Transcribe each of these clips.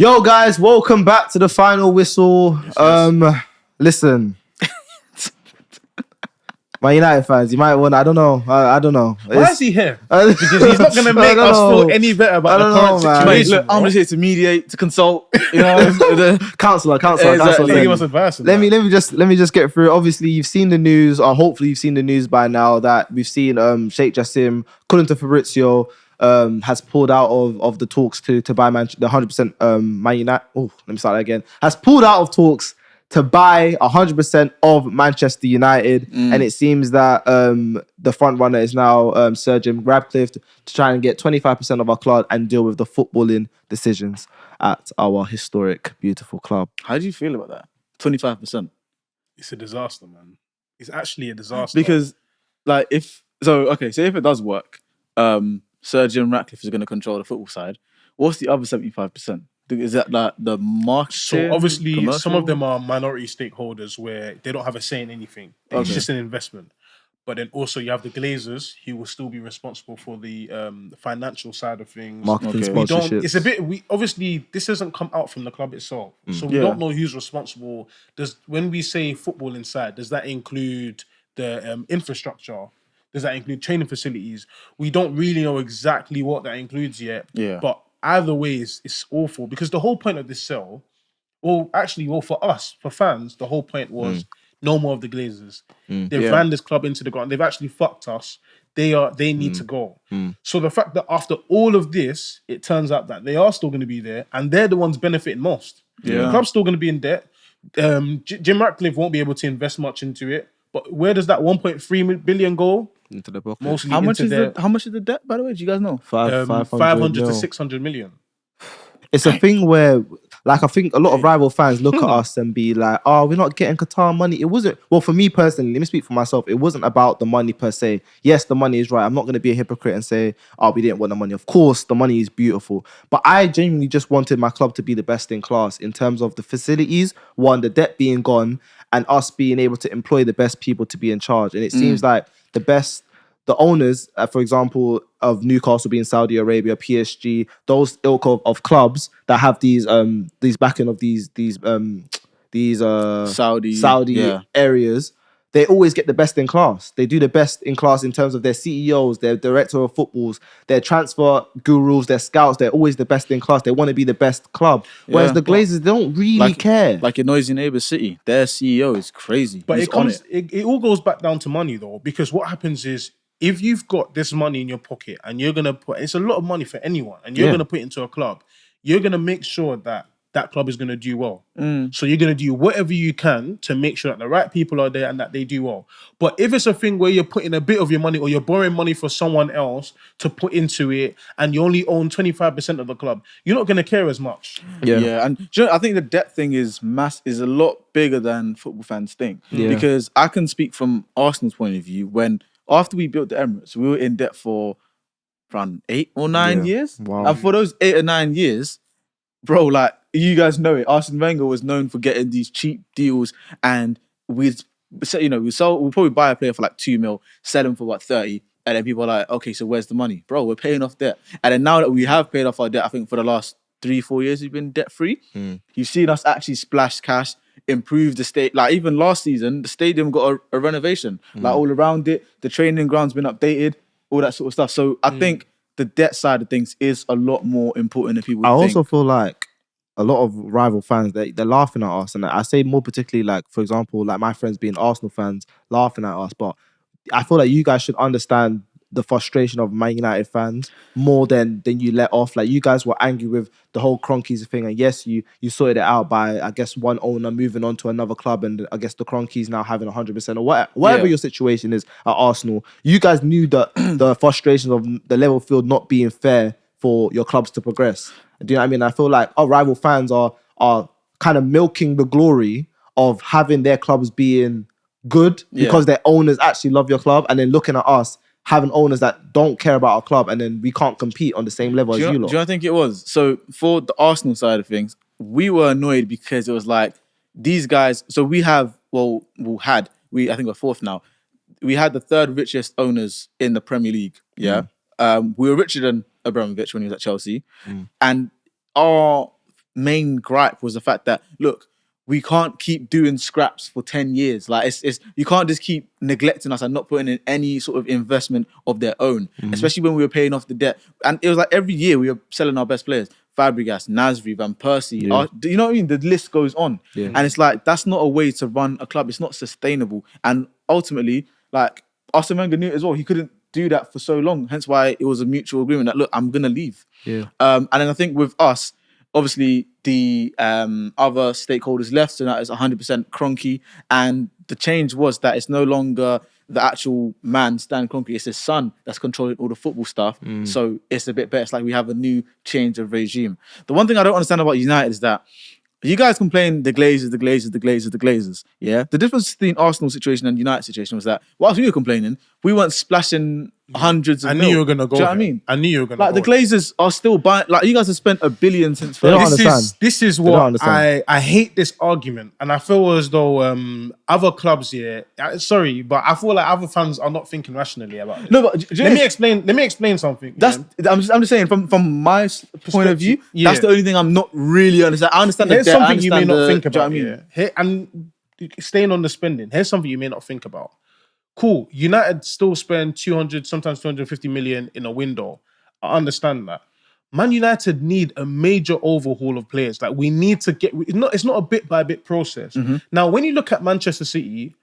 Yo, guys, welcome back to the final whistle. Listen, my United fans, you might want. I don't know. I don't know. Why is he here? Because he's not going to make us feel any better about the current situation. Look, I'm just here to mediate, to consult. You know, counselor. Exactly. Give us advice. Let me just get through it. Obviously, you've seen the news, or hopefully you've seen the news by now that we've seen Sheikh Jassim, according to Fabrizio, has pulled out of the talks to buy the 100% Man United. Oh, let me start that again. Has pulled out of talks to buy 100% of Manchester United, and it seems that the front runner is now Sir Jim Ratcliffe to try and get 25% of our club and deal with the footballing decisions at our historic, beautiful club. How do you feel about that? 25%. It's a disaster, man. It's actually a disaster. Because, like, say if it does work, Sir Jim Ratcliffe is going to control the football side. What's the other 75%? Is that like the market? So obviously, commercial? Some of them are minority stakeholders where they don't have a say in anything. It's just an investment. But then also you have the Glazers, who will still be responsible for the financial side of things. Marketing sponsorships. It's a bit. Obviously this doesn't come out from the club itself, so we don't know who's responsible. When we say football inside, does that include the infrastructure? Does that include training facilities? We don't really know exactly what that includes yet. Yeah. But either way, it's awful because the whole point of this sale, for us, for fans, the whole point was no more of the Glazers. They've ran this club into the ground. They've actually fucked us. They need to go. So the fact that after all of this, it turns out that they are still going to be there and they're the ones benefiting most. Yeah. The club's still going to be in debt. Jim Ratcliffe won't be able to invest much into it. But where does that 1.3 billion go? Into the pocket. Mostly How much is the debt, by the way? Do you guys know? 500 to 600 million. It's a thing where, like, I think a lot of rival fans look at us and be like, oh, we're not getting Qatar money. It wasn't, well, for me personally, let me speak for myself. It wasn't about the money per se. Yes, the money is right. I'm not going to be a hypocrite and say, oh, we didn't want the money. Of course, the money is beautiful. But I genuinely just wanted my club to be the best in class in terms of the facilities, one, the debt being gone, and us being able to employ the best people to be in charge. And it seems like the owners, for example, of Newcastle being Saudi Arabia, PSG, those ilk of clubs that have these backing of these Saudi areas, they always get the best in class. They do the best in class in terms of their CEOs, their director of footballs, their transfer gurus, their scouts. They're always the best in class. They want to be the best club. Whereas the Glazers, they don't really care. Like your noisy neighbour City, their CEO is crazy. But it all goes back down to money though, because what happens is if you've got this money in your pocket and you're going to it's a lot of money for anyone, and you're going to put it into a club, you're going to make sure that that club is going to do well. So you're going to do whatever you can to make sure that the right people are there and that they do well. But if it's a thing where you're putting a bit of your money or you're borrowing money for someone else to put into it and you only own 25% of the club, you're not going to care as much. Yeah. And I think the debt thing is a lot bigger than football fans think. Yeah. Because I can speak from Arsenal's point of view. After we built the Emirates, we were in debt for around 8 or 9 years. Wow. And for those 8 or 9 years, bro, like, you guys know it, Arsene Wenger was known for getting these cheap deals, and we'll probably buy a player for like 2 mil, sell him for about 30, and then people are like, okay, so where's the money? Bro, we're paying off debt. And then now that we have paid off our debt, I think for the last 3-4 years we've been debt-free. You've seen us actually splash cash, improve the state. Like, even last season, the stadium got a renovation. Like, all around it, the training ground's been updated, all that sort of stuff. So I think the debt side of things is a lot more important than people think. I also feel like a lot of rival fans, they're laughing at us. And I say more particularly, like, for example, like my friends being Arsenal fans laughing at us. But I feel like you guys should understand the frustration of Man United fans more than you let off. Like, you guys were angry with the whole Kroenkes thing, and yes, you sorted it out by, I guess, one owner moving on to another club, and I guess the Kroenkes now having 100% or whatever your situation is at Arsenal. You guys knew that the frustrations of the level field not being fair for your clubs to progress. Do you know what I mean? I feel like our rival fans are kind of milking the glory of having their clubs being good because their owners actually love your club, and then looking at us having owners that don't care about our club, and then we can't compete on the same level as you lot. Do you know what I think it was? So for the Arsenal side of things, we were annoyed because it was like, these guys, so we have, I think we're fourth now. We had the third richest owners in the Premier League. Yeah. We were richer than Abramovich when he was at Chelsea. And our main gripe was the fact that, look, we can't keep doing scraps for 10 years. Like it's you can't just keep neglecting us and not putting in any sort of investment of their own, especially when we were paying off the debt. And it was like every year we were selling our best players. Fabregas, Nasri, Van Persie. You know what I mean? The list goes on. Yeah. And it's like, that's not a way to run a club. It's not sustainable. And ultimately, like, Arsene Wenger knew it as well. He couldn't do that for so long. Hence why it was a mutual agreement that, look, I'm going to leave. Yeah. And then I think with us, obviously the other stakeholders left, so that is 100% Kroenke. And the change was that it's no longer the actual man, Stan Kroenke, it's his son that's controlling all the football stuff. So it's a bit better. It's like we have a new change of regime. The one thing I don't understand about United is that you guys complain the Glazers. Yeah. The difference between Arsenal's situation and United situation was that whilst we were complaining, we weren't splashing hundreds of I mil. knew you were gonna go. Do you know what I mean? I knew you were gonna like go. the Glazers are still buying. Like you guys have spent $1 billion since They don't first. understand. This is They don't what understand. I hate this argument, and I feel as though other clubs here. Sorry, but I feel like other fans are not thinking rationally about this. No, but do you let know- me explain. Let me explain something. That's. yeah. I'm just saying from my point of view. Yeah. That's the only thing I'm not really understanding. I understand Here's the debt, I something you may understand not the- think do you know about. what I mean? Here, and staying on the spending. Here's something you may not think about. Cool. United still spend 200, sometimes 250 million in a window. I understand that. Man United need a major overhaul of players. Like we need to get. It's not a bit by bit process. Now, when you look at Manchester City,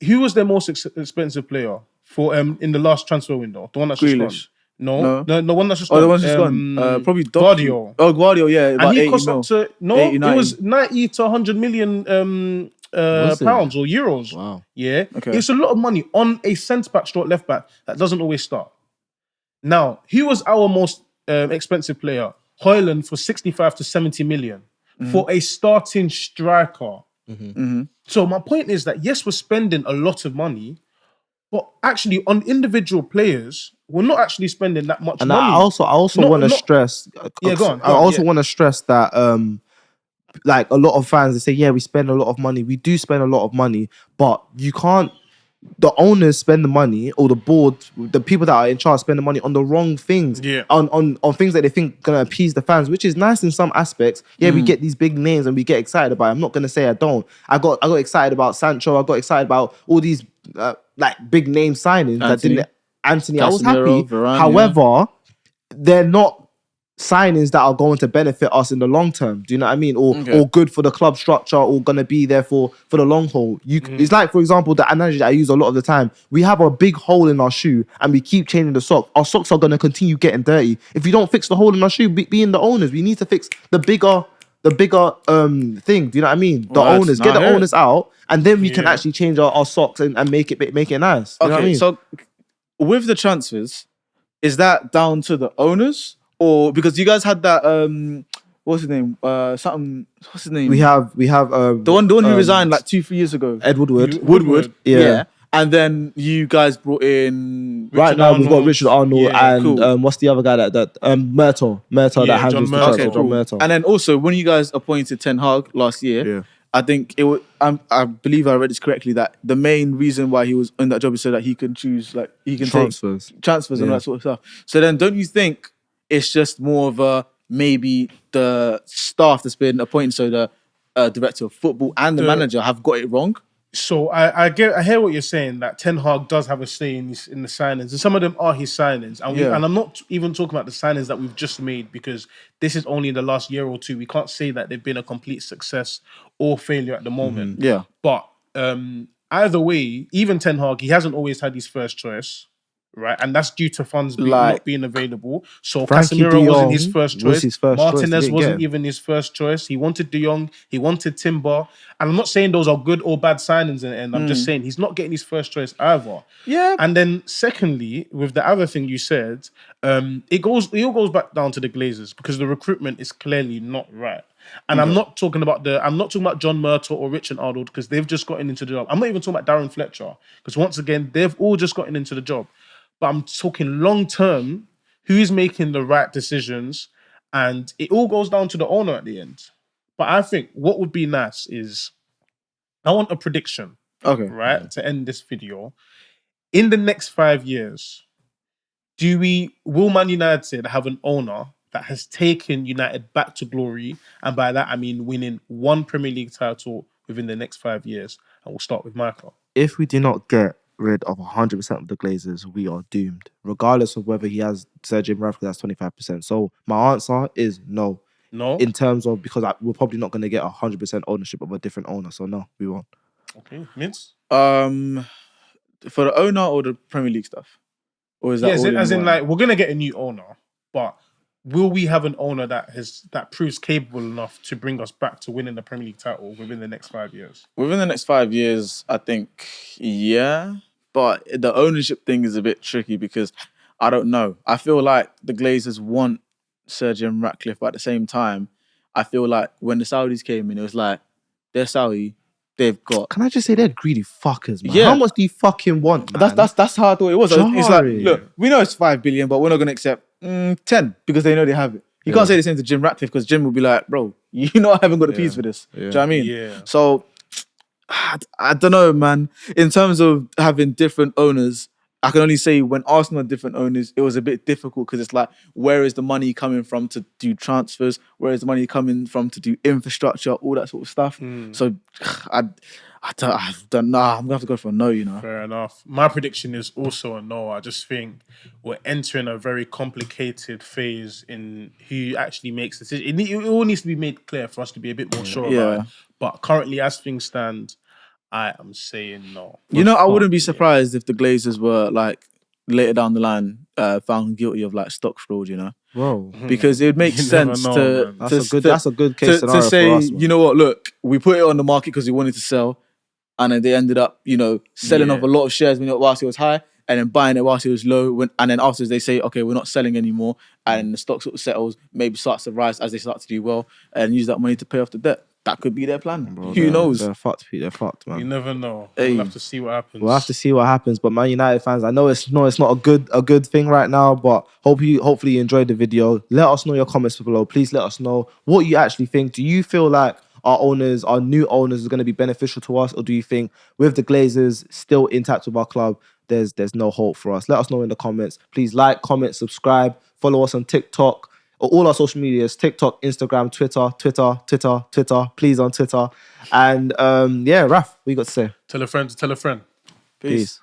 who was their most expensive player for in the last transfer window? The one that's just gone. Grealish. No, the one that's just Oh, gone. the one's just gone. Probably Guardiola. Oh, Guardiola, yeah, about And he 80 cost mil. up to 80, it 90. was 90 to 100 million Was it? pounds or euros. Wow. Yeah. Okay. It's a lot of money on a centre back stroke left back that doesn't always start. Now, who was our most expensive player? Højlund for 65 to 70 million for a starting striker. So my point is that yes, we're spending a lot of money, but actually on individual players, we're not actually spending that much And money. I also want to stress. Yeah, go on, I also yeah. want to stress that like a lot of fans, they say, yeah, we spend a lot of money. We do spend a lot of money, but you can't. The owners spend the money, or the board, the people that are in charge spend the money on the wrong things. Yeah. On things that they think gonna appease the fans, which is nice in some aspects. Yeah, we get these big names and we get excited about it. I'm not gonna say I don't. I got excited about Sancho. I got excited about all these like big name signings that Anthony. didn't. Anthony, I was Casemiro, happy. Varane, However, they're not signings that are going to benefit us in the long term. Do you know what I mean? Or good for the club structure, or gonna be there for the long haul. It's like, for example, the analogy that I use a lot of the time. We have a big hole in our shoe and we keep changing the sock. Our socks are gonna continue getting dirty. If you don't fix the hole in our shoe, being the owners, we need to fix the bigger thing. Do you know what I mean? The Right, owners, now get I the hear it. owners out, and then we can Yeah. actually change our socks and make it nice. Do you know what I mean? So with the transfers, is that down to the owners, or because you guys had that what's his name? What's his name? we have the one who resigned like 2-3 years ago. Ed Woodward. Woodward. Yeah. And then you guys brought in Right now we've got Arnold. Richard Arnold Yeah, and cool. what's the other guy that Myrtle Yeah, that handles John the Myrtle. transfer. Okay, John cool. Myrtle. And then also when you guys appointed Ten Hag last year, Yeah. I think it was. I believe I read this correctly that the main reason why he was in that job is so that he can choose, like he can Transfers. take transfers and Yeah. that sort of stuff. So then, don't you think it's just more of a maybe the staff that's been appointed, so the director of football and the manager have got it wrong? So I hear what you're saying, that Ten Hag does have a say in the signings, and some of them are his signings. And, Yeah. and I'm not even talking about the signings that we've just made, because this is only in the last year or two. We can't say that they've been a complete success or failure at the moment. Yeah. But either way, even Ten Hag, he hasn't always had his first choice, right? And that's due to funds not being available. So Frankie Casemiro de wasn't Jong his first was choice. his first choice. He Martinez didn't wasn't get him. even his first choice. He wanted De Jong. He wanted Timber. And I'm not saying those are good or bad signings, and I'm just saying he's not getting his first choice either. Yeah. And then secondly, with the other thing you said, it all goes back down to the Glazers, because the recruitment is clearly not right. And I'm not talking about John Murtaugh or Richard Arnold, because they've just gotten into the job. I'm not even talking about Darren Fletcher, because once again, they've all just gotten into the job. But I'm talking long term, who's making the right decisions, and it all goes down to the owner at the end. But I think what would be nice is, I want a prediction, Okay. right, to end this video. In the next 5 years, will Man United have an owner that has taken United back to glory, and by that I mean winning one Premier League title within the next 5 years. And we'll start with Micah. If we do not get rid of 100% of the Glazers, we are doomed, regardless of whether he has Sergio Raph has 25%. So my answer is no. No. In terms of because we're probably not going to get 100% ownership of a different owner. So no, we won't. Okay, Mince. For the owner or the Premier League stuff, or is that all as in one? like we're gonna get a new owner, but will we have an owner that proves capable enough to bring us back to winning the Premier League title within the next 5 years? Within the next 5 years, I think, yeah. But the ownership thing is a bit tricky because I don't know. I feel like the Glazers want Sir Jim Ratcliffe, but at the same time, I feel like when the Saudis came in, it was like, they're Saudi, they've got... Can I just say they're greedy fuckers, man? Yeah. How much do you fucking want, man? That's how I thought it was. It's like, Jari. look, we know it's 5 billion, but we're not going to accept 10 because they know they have it. You can't say the same to Jim Ratcliffe because Jim will be like, bro, you know I haven't got a piece for this. Do you know what I mean? Yeah. So, I don't know, man. In terms of having different owners, I can only say when Arsenal had different owners, it was a bit difficult because it's like, where is the money coming from to do transfers? Where is the money coming from to do infrastructure? All that sort of stuff. So, I don't know. I'm going to have to go for a no, you know. Fair enough. My prediction is also a no. I just think we're entering a very complicated phase in who actually makes decisions. It all needs to be made clear for us to be a bit more sure about it. But currently, as things stand, I am saying no. You know, I wouldn't be surprised if the Glazers were like later down the line found guilty of like stock fraud, you know, Bro, because it would make sense know, to that's a good case scenario to say, for us, man. you know what, look, we put it on the market because we wanted to sell, and then they ended up, you know, selling off a lot of shares whilst it was high, and then buying it whilst it was low. And then afterwards they say, okay, we're not selling anymore, and the stock sort of settles, maybe starts to rise as they start to do well, and use that money to pay off the debt. That could be their plan. Bro, Who knows? They're fucked, Pete. They're fucked, man. You never know. Hey. We'll have to see what happens. We'll have to see what happens. But Man United fans, I know it's not a good thing right now, but hopefully you enjoyed the video. Let us know your comments below. Please let us know what you actually think. Do you feel like our new owners, is going to be beneficial to us, or do you think with the Glazers still intact with our club, there's no hope for us? Let us know in the comments. Please like, comment, subscribe, follow us on TikTok. All our social medias, TikTok, Instagram, Twitter. Please on Twitter. And Raph, what you got to say? Tell a friend to tell a friend. Peace.